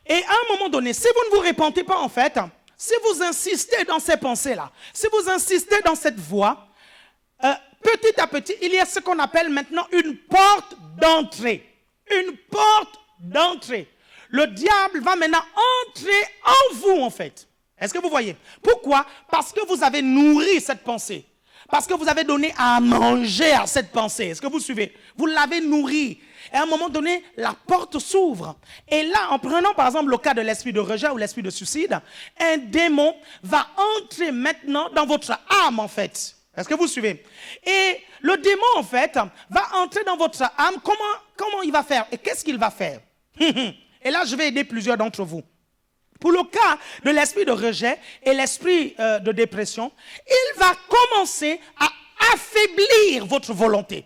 Et à un moment donné, si vous ne vous repentez pas en fait, si vous insistez dans ces pensées-là, si vous insistez dans cette voie, petit à petit, il y a ce qu'on appelle maintenant une porte d'entrée. Une porte d'entrée. Le diable va maintenant entrer en vous en fait. Est-ce que vous voyez? Pourquoi? Parce que vous avez nourri cette pensée. Parce que vous avez donné à manger à cette pensée. Est-ce que vous suivez? Vous l'avez nourrie. Et à un moment donné, la porte s'ouvre. Et là, en prenant par exemple le cas de l'esprit de rejet ou l'esprit de suicide, un démon va entrer maintenant dans votre âme en fait. Est-ce que vous suivez? Et le démon en fait va entrer dans votre âme. Comment il va faire? Et qu'est-ce qu'il va faire? Et là, je vais aider plusieurs d'entre vous. Pour le cas de l'esprit de rejet et l'esprit de dépression, il va commencer à affaiblir votre volonté.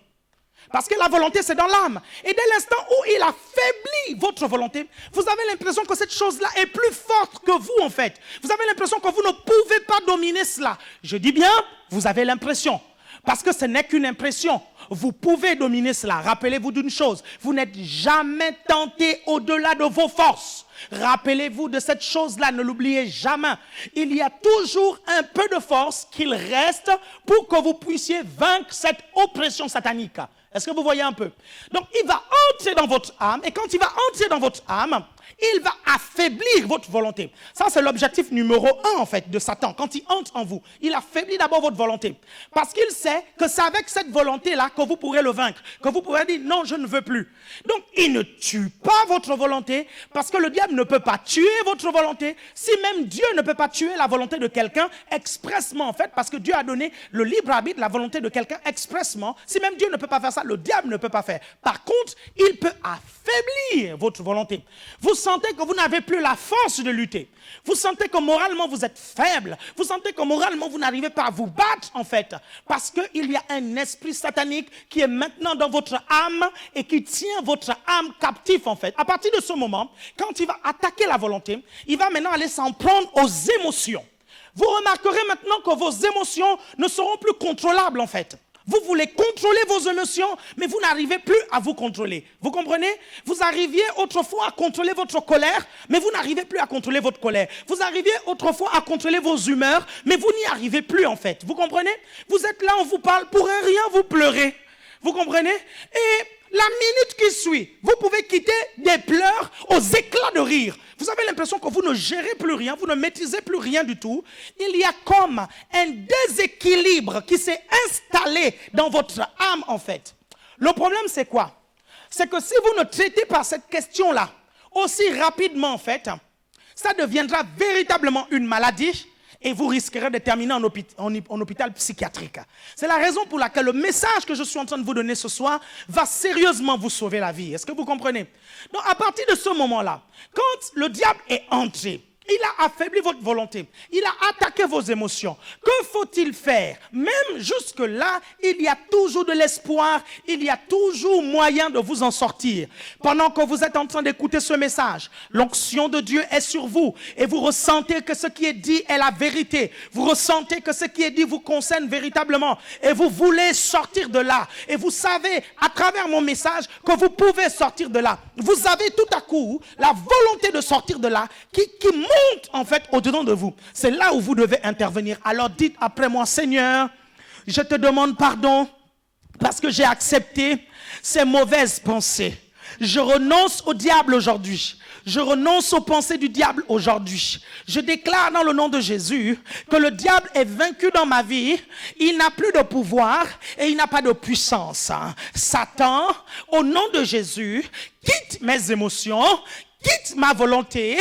Parce que la volonté, c'est dans l'âme. Et dès l'instant où il affaiblit votre volonté, vous avez l'impression que cette chose-là est plus forte que vous, en fait. Vous avez l'impression que vous ne pouvez pas dominer cela. Je dis bien, vous avez l'impression. Parce que ce n'est qu'une impression. Vous pouvez dominer cela. Rappelez-vous d'une chose. Vous n'êtes jamais tenté au-delà de vos forces. Rappelez-vous de cette chose-là, ne l'oubliez jamais. Il y a toujours un peu de force qu'il reste pour que vous puissiez vaincre cette oppression satanique. Est-ce que vous voyez un peu? Donc, il va entrer dans votre âme, et quand il va entrer dans votre âme, il va affaiblir votre volonté. Ça, c'est l'objectif numéro 1, en fait, de Satan. Quand il entre en vous, il affaiblit d'abord votre volonté. Parce qu'il sait que c'est avec cette volonté-là que vous pourrez le vaincre. Que vous pourrez dire, non, je ne veux plus. Donc, il ne tue pas votre volonté, parce que le diable ne peut pas tuer votre volonté, si même Dieu ne peut pas tuer la volonté de quelqu'un expressement, en fait, parce que Dieu a donné le libre arbitre, la volonté de quelqu'un expressement. Si même Dieu ne peut pas faire ça, le diable ne peut pas faire. Par contre, il peut affaiblir votre volonté. Vous sentez que vous n'avez plus la force de lutter. Vous sentez que moralement vous êtes faible. Vous sentez que moralement vous n'arrivez pas à vous battre en fait. Parce qu'il y a un esprit satanique qui est maintenant dans votre âme et qui tient votre âme captive en fait. À partir de ce moment, quand il va attaquer la volonté, il va maintenant aller s'en prendre aux émotions. Vous remarquerez maintenant que vos émotions ne seront plus contrôlables en fait. Vous voulez contrôler vos émotions, mais vous n'arrivez plus à vous contrôler. Vous comprenez? Vous arriviez autrefois à contrôler votre colère, mais vous n'arrivez plus à contrôler votre colère. Vous arriviez autrefois à contrôler vos humeurs, mais vous n'y arrivez plus en fait. Vous comprenez? Vous êtes là, on vous parle, pour un rien, vous pleurez. Vous comprenez? Et la minute qui suit, vous pouvez quitter des pleurs aux éclats de rire. Vous avez l'impression que vous ne gérez plus rien, vous ne maîtrisez plus rien du tout. Il y a comme un déséquilibre qui s'est installé dans votre âme en fait. Le problème c'est quoi? C'est que si vous ne traitez pas cette question-là aussi rapidement en fait, ça deviendra véritablement une maladie. Et vous risquerez de terminer en hôpital psychiatrique. C'est la raison pour laquelle le message que je suis en train de vous donner ce soir va sérieusement vous sauver la vie. Est-ce que vous comprenez? Donc à partir de ce moment-là, quand le diable est entré, il a affaibli votre volonté. Il a attaqué vos émotions. Que faut-il faire? Même jusque-là, il y a toujours de l'espoir. Il y a toujours moyen de vous en sortir. Pendant que vous êtes en train d'écouter ce message, l'onction de Dieu est sur vous. Et vous ressentez que ce qui est dit est la vérité. Vous ressentez que ce qui est dit vous concerne véritablement. Et vous voulez sortir de là. Et vous savez, à travers mon message, que vous pouvez sortir de là. Vous avez tout à coup la volonté de sortir de là qui monte en fait au-dedans de vous. C'est là où vous devez intervenir. Alors dites après moi, Seigneur, je te demande pardon parce que j'ai accepté ces mauvaises pensées. Je renonce au diable aujourd'hui. Je renonce aux pensées du diable aujourd'hui. Je déclare dans le nom de Jésus que le diable est vaincu dans ma vie. Il n'a plus de pouvoir et il n'a pas de puissance. Satan, au nom de Jésus, quitte mes émotions, quitte ma volonté,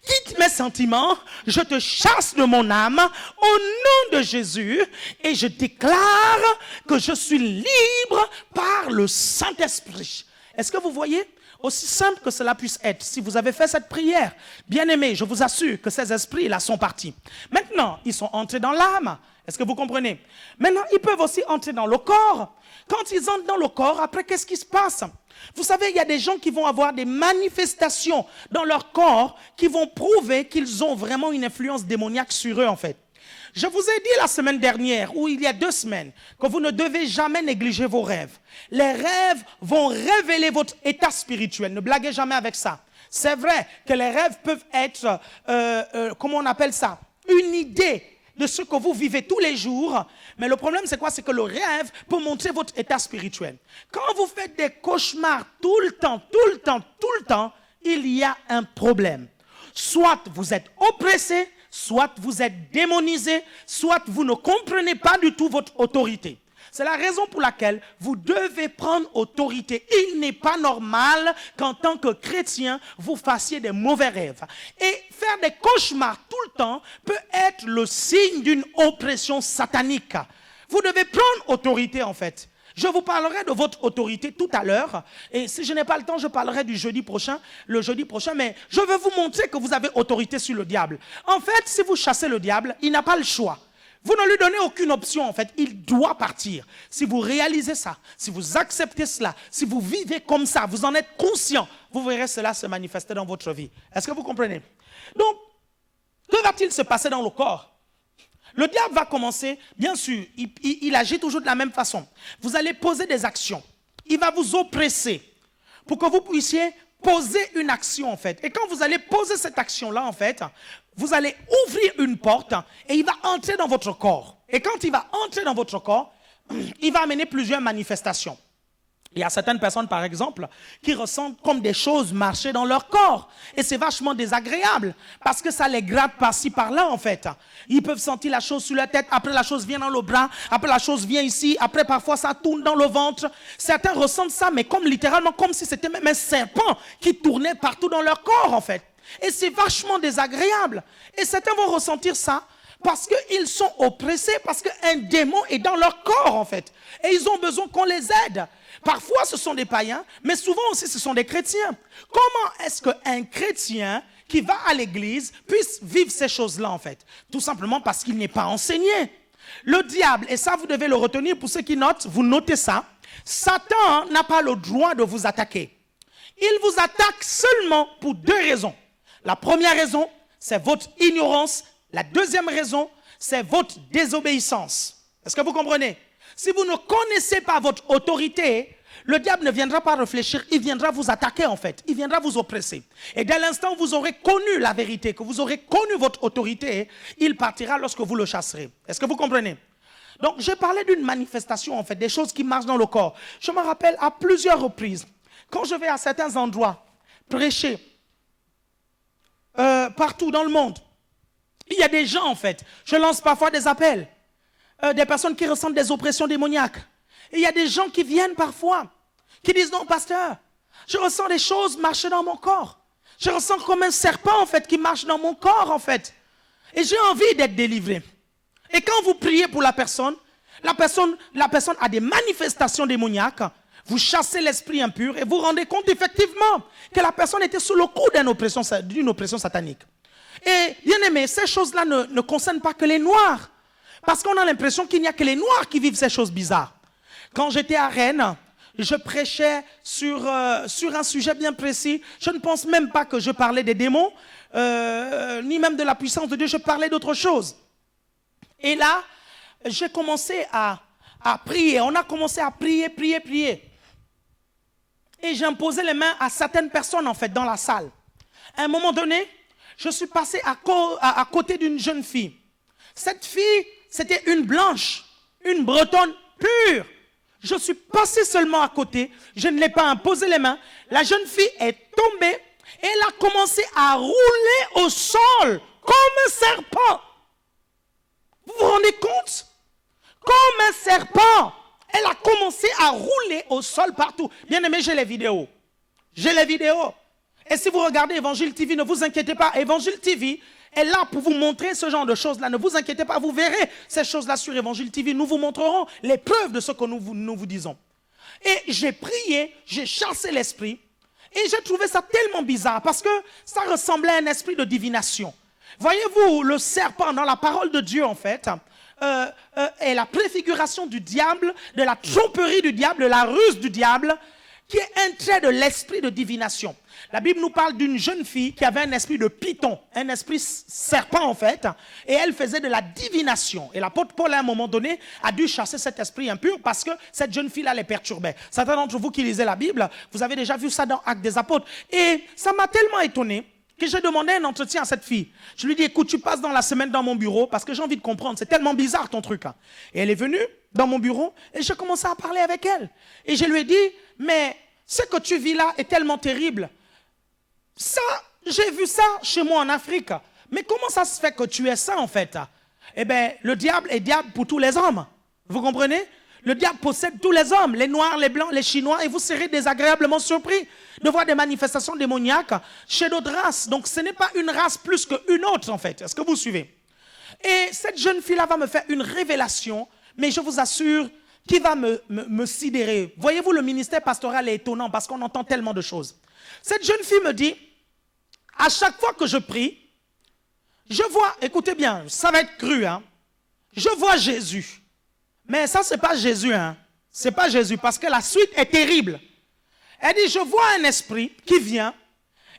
quitte mes sentiments, je te chasse de mon âme au nom de Jésus et je déclare que je suis libre par le Saint-Esprit. Est-ce que vous voyez? Aussi simple que cela puisse être, si vous avez fait cette prière, bien aimé, je vous assure que ces esprits-là sont partis. Maintenant, ils sont entrés dans l'âme. Est-ce que vous comprenez? Maintenant, ils peuvent aussi entrer dans le corps. Quand ils entrent dans le corps, après, qu'est-ce qui se passe? Vous savez, il y a des gens qui vont avoir des manifestations dans leur corps qui vont prouver qu'ils ont vraiment une influence démoniaque sur eux, en fait. Je vous ai dit la semaine dernière, ou il y a 2 semaines, que vous ne devez jamais négliger vos rêves. Les rêves vont révéler votre état spirituel. Ne blaguez jamais avec ça. C'est vrai que les rêves peuvent être, comment on appelle ça? Une idée de ce que vous vivez tous les jours. Mais le problème, c'est quoi? C'est que le rêve peut montrer votre état spirituel. Quand vous faites des cauchemars tout le temps, il y a un problème. Soit vous êtes oppressé, soit vous êtes démonisé, soit vous ne comprenez pas du tout votre autorité. C'est la raison pour laquelle vous devez prendre autorité. Il n'est pas normal qu'en tant que chrétien, vous fassiez des mauvais rêves. Et faire des cauchemars tout le temps peut être le signe d'une oppression satanique. Vous devez prendre autorité en fait. Je vous parlerai de votre autorité tout à l'heure. Et si je n'ai pas le temps, je parlerai du jeudi prochain, mais je veux vous montrer que vous avez autorité sur le diable. En fait, si vous chassez le diable, il n'a pas le choix. Vous ne lui donnez aucune option, en fait. Il doit partir. Si vous réalisez ça, si vous acceptez cela, si vous vivez comme ça, vous en êtes conscient, vous verrez cela se manifester dans votre vie. Est-ce que vous comprenez? Donc, que va-t-il se passer dans le corps? Le diable va commencer, bien sûr, il agit toujours de la même façon. Vous allez poser des actions. Il va vous oppresser pour que vous puissiez poser une action, en fait. Et quand vous allez poser cette action-là, en fait, vous allez ouvrir une porte et il va entrer dans votre corps. Et quand il va entrer dans votre corps, il va amener plusieurs manifestations. Il y a certaines personnes, par exemple, qui ressentent comme des choses marcher dans leur corps. Et c'est vachement désagréable parce que ça les gratte par-ci, par-là, en fait. Ils peuvent sentir la chose sur la tête, après la chose vient dans le bras, après la chose vient ici, après parfois ça tourne dans le ventre. Certains ressentent ça, mais comme littéralement, comme si c'était même un serpent qui tournait partout dans leur corps, en fait. Et c'est vachement désagréable. Et certains vont ressentir ça parce qu'ils sont oppressés, parce qu'un démon est dans leur corps, en fait. Et ils ont besoin qu'on les aide. Parfois, ce sont des païens, mais souvent aussi, ce sont des chrétiens. Comment est-ce qu'un chrétien qui va à l'église puisse vivre ces choses-là, en fait? Tout simplement parce qu'il n'est pas enseigné. Le diable, et ça, vous devez le retenir, pour ceux qui notent, vous notez ça. Satan n'a pas le droit de vous attaquer. Il vous attaque seulement pour 2 raisons. La première raison, c'est votre ignorance. La deuxième raison, c'est votre désobéissance. Est-ce que vous comprenez? Si vous ne connaissez pas votre autorité, le diable ne viendra pas réfléchir, il viendra vous attaquer en fait, il viendra vous oppresser. Et dès l'instant où vous aurez connu la vérité, que vous aurez connu votre autorité, il partira lorsque vous le chasserez. Est-ce que vous comprenez? Donc j'ai parlé d'une manifestation en fait, des choses qui marchent dans le corps. Je me rappelle à plusieurs reprises, quand je vais à certains endroits prêcher, partout dans le monde, il y a des gens en fait, je lance parfois des appels, des personnes qui ressentent des oppressions démoniaques. Et il y a des gens qui viennent parfois, qui disent, non, pasteur, je ressens des choses marcher dans mon corps. Je ressens comme un serpent, en fait, qui marche dans mon corps, en fait. Et j'ai envie d'être délivré. Et quand vous priez pour la personne a des manifestations démoniaques, vous chassez l'esprit impur et vous rendez compte effectivement que la personne était sous le coup d'une oppression satanique. Et bien aimé, ces choses-là ne concernent pas que les Noirs. Parce qu'on a l'impression qu'il n'y a que les Noirs qui vivent ces choses bizarres. Quand j'étais à Rennes, je prêchais sur un sujet bien précis. Je ne pense même pas que je parlais des démons, ni même de la puissance de Dieu. Je parlais d'autre chose. Et là, j'ai commencé à prier. On a commencé à prier. Et j'ai imposé les mains à certaines personnes, en fait, dans la salle. À un moment donné, je suis passé à côté d'une jeune fille. Cette fille, c'était une blanche, une bretonne pure. Je suis passé seulement à côté, je ne l'ai pas imposé les mains. La jeune fille est tombée et elle a commencé à rouler au sol comme un serpent. Vous vous rendez compte? Comme un serpent. Elle a commencé à rouler au sol partout. Bien aimé, j'ai les vidéos. Et si vous regardez Évangile TV, ne vous inquiétez pas. Évangile TV est là pour vous montrer ce genre de choses-là. Ne vous inquiétez pas, vous verrez ces choses-là sur Évangile TV. Nous vous montrerons les preuves de ce que nous vous disons. Et j'ai prié, j'ai chassé l'esprit. Et j'ai trouvé ça tellement bizarre parce que ça ressemblait à un esprit de divination. Voyez-vous, le serpent dans la parole de Dieu, en fait, est la préfiguration du diable, de la tromperie du diable, de la ruse du diable, qui est un trait de l'esprit de divination. La Bible nous parle d'une jeune fille qui avait un esprit de python, un esprit serpent en fait, et elle faisait de la divination. Et l'apôtre Paul, à un moment donné, a dû chasser cet esprit impur parce que cette jeune fille-là les perturbait. Certains d'entre vous qui lisez la Bible, vous avez déjà vu ça dans Actes des Apôtres. Et ça m'a tellement étonné que j'ai demandé un entretien à cette fille. Je lui ai dit, écoute, tu passes dans la semaine dans mon bureau parce que j'ai envie de comprendre. C'est tellement bizarre ton truc. Hein. Et elle est venue dans mon bureau et j'ai commencé à parler avec elle. Et je lui ai dit, mais ce que tu vis là est tellement terrible. Ça, j'ai vu ça chez moi en Afrique. Mais comment ça se fait que tu es ça en fait? Eh bien, le diable est diable pour tous les hommes. Vous comprenez? Le diable possède tous les hommes, les noirs, les blancs, les chinois, et vous serez désagréablement surpris de voir des manifestations démoniaques chez d'autres races. Donc ce n'est pas une race plus qu'une autre en fait. Est-ce que vous suivez? Et cette jeune fille-là va me faire une révélation, mais je vous assure, qui va me sidérer. Voyez-vous, le ministère pastoral est étonnant parce qu'on entend tellement de choses. Cette jeune fille me dit, à chaque fois que je prie, je vois, écoutez bien, ça va être cru, hein, je vois Jésus. Mais ça, ce n'est pas Jésus, hein. Ce n'est pas Jésus, parce que la suite est terrible. Elle dit, je vois un esprit qui vient,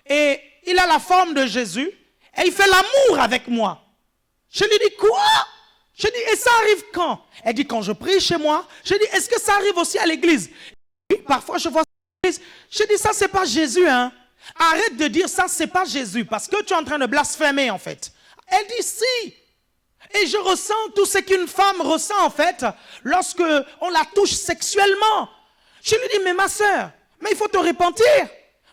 et il a la forme de Jésus, et il fait l'amour avec moi. Je lui dis, quoi? Je dis, et ça arrive quand? Elle dit, quand je prie chez moi. Je dis, est-ce que ça arrive aussi à l'église? Oui, parfois je vois ça à l'église. Je dis, ça, c'est pas Jésus, hein. Arrête de dire ça, c'est pas Jésus, parce que tu es en train de blasphémer, en fait. Elle dit, si. Et je ressens tout ce qu'une femme ressent en fait lorsque on la touche sexuellement. Je lui dis, mais ma soeur, mais il faut te repentir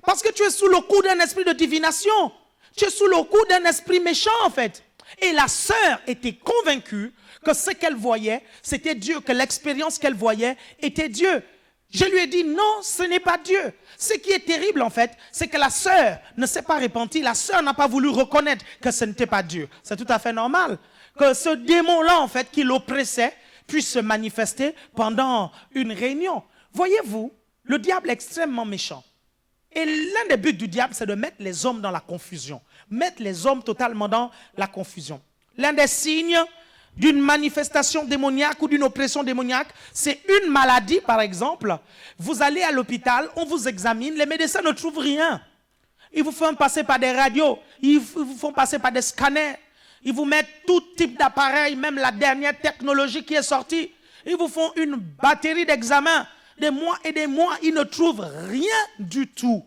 parce que tu es sous le coup d'un esprit de divination. Tu es sous le coup d'un esprit méchant en fait. Et la sœur était convaincue que ce qu'elle voyait, c'était Dieu, que l'expérience qu'elle voyait était Dieu. Je lui ai dit, non, ce n'est pas Dieu. Ce qui est terrible en fait, c'est que la sœur ne s'est pas repentie. La sœur n'a pas voulu reconnaître que ce n'était pas Dieu. C'est tout à fait normal que ce démon-là, en fait, qui l'oppressait, puisse se manifester pendant une réunion. Voyez-vous, le diable est extrêmement méchant. Et l'un des buts du diable, c'est de mettre les hommes dans la confusion. Mettre les hommes totalement dans la confusion. L'un des signes d'une manifestation démoniaque ou d'une oppression démoniaque, c'est une maladie, par exemple. Vous allez à l'hôpital, on vous examine, les médecins ne trouvent rien. Ils vous font passer par des radios, ils vous font passer par des scanners. Ils vous mettent tout type d'appareil, même la dernière technologie qui est sortie. Ils vous font une batterie d'examens. Des mois et des mois, ils ne trouvent rien du tout.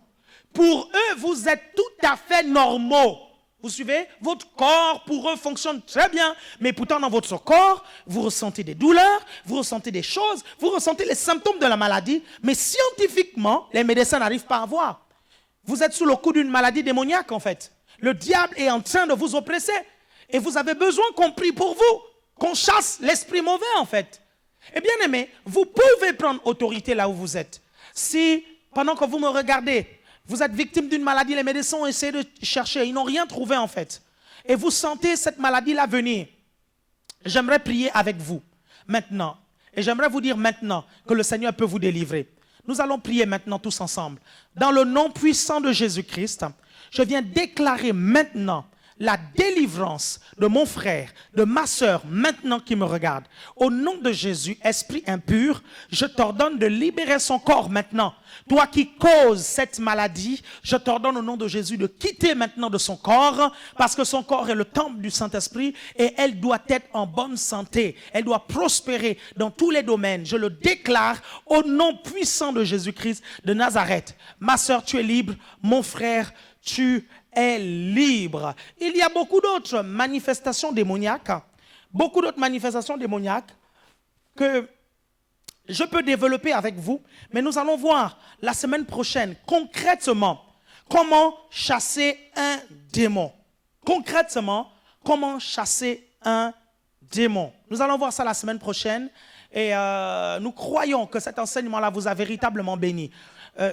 Pour eux, vous êtes tout à fait normaux. Vous suivez? Votre corps, pour eux, fonctionne très bien. Mais pourtant, dans votre corps, vous ressentez des douleurs, vous ressentez des choses, vous ressentez les symptômes de la maladie. Mais scientifiquement, les médecins n'arrivent pas à voir. Vous êtes sous le coup d'une maladie démoniaque, en fait. Le diable est en train de vous oppresser. Et vous avez besoin qu'on prie pour vous, qu'on chasse l'esprit mauvais en fait. Et bien aimé, vous pouvez prendre autorité là où vous êtes. Si, pendant que vous me regardez, vous êtes victime d'une maladie, les médecins ont essayé de chercher, ils n'ont rien trouvé en fait. Et vous sentez cette maladie-là venir. J'aimerais prier avec vous maintenant. Et j'aimerais vous dire maintenant que le Seigneur peut vous délivrer. Nous allons prier maintenant tous ensemble. Dans le nom puissant de Jésus-Christ, je viens déclarer maintenant la délivrance de mon frère, de ma sœur, maintenant qui me regarde. Au nom de Jésus, esprit impur, je t'ordonne de libérer son corps maintenant. Toi qui causes cette maladie, je t'ordonne au nom de Jésus de quitter maintenant de son corps, parce que son corps est le temple du Saint-Esprit et elle doit être en bonne santé. Elle doit prospérer dans tous les domaines. Je le déclare au nom puissant de Jésus-Christ de Nazareth. Ma sœur, tu es libre. Mon frère, tu est libre. Il y a beaucoup d'autres manifestations démoniaques, que je peux développer avec vous, mais nous allons voir la semaine prochaine concrètement comment chasser un démon. Concrètement, comment chasser un démon. Nous allons voir ça la semaine prochaine et nous croyons que cet enseignement-là vous a véritablement béni.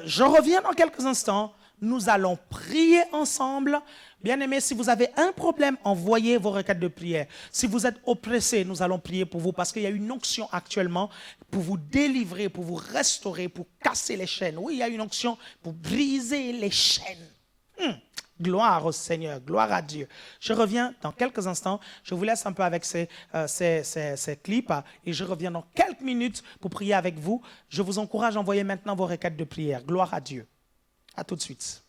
Je reviens dans quelques instants. Nous allons prier ensemble. Bien-aimés, si vous avez un problème, envoyez vos requêtes de prière. Si vous êtes oppressés, nous allons prier pour vous parce qu'il y a une onction actuellement pour vous délivrer, pour vous restaurer, pour casser les chaînes. Oui, il y a une onction pour briser les chaînes. Gloire au Seigneur, gloire à Dieu. Je reviens dans quelques instants. Je vous laisse un peu avec ces clips et je reviens dans quelques minutes pour prier avec vous. Je vous encourage à envoyer maintenant vos requêtes de prière. Gloire à Dieu. À tout de suite.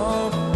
temps.